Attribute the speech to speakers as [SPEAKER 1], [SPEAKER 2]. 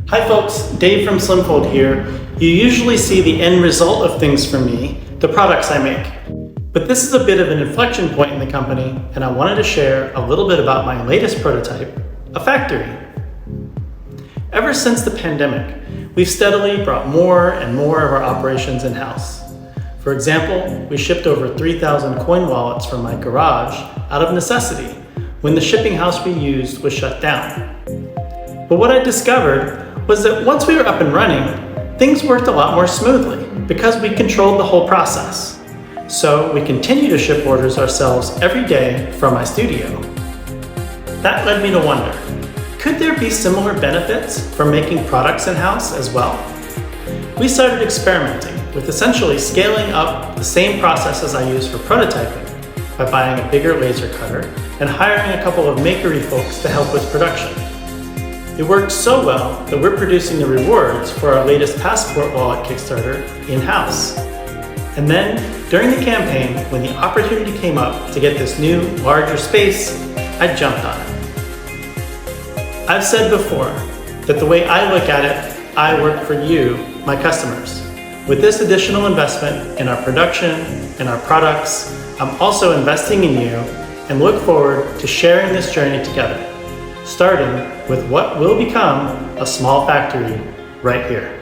[SPEAKER 1] Hi folks, Dave from SlimFold here. You usually see the end result of things from me, the products I make. But this is a bit of an inflection point in the company, and I wanted to share a little bit about my latest prototype, a factory. Ever since the pandemic, we've steadily brought more and more of our operations in-house. For example, we shipped over 3,000 coin wallets from my garage out of necessity when the shipping house we used was shut down. But what I discovered was that once we were up and running, things worked a lot more smoothly because we controlled the whole process. So we continue to ship orders ourselves every day from my studio. That led me to wonder, could there be similar benefits from making products in-house as well? We started experimenting with essentially scaling up the same processes I use for prototyping by buying a bigger laser cutter and hiring a couple of makery folks to help with production. It worked so well that we're producing the rewards for our latest Passport Wallet Kickstarter in-house. And then, during the campaign, when the opportunity came up to get this new, larger space, I jumped on it. I've said before that the way I look at it, I work for you, my customers. With this additional investment in our production and our products, I'm also investing in you and look forward to sharing this journey together, starting with what will become a small factory right here.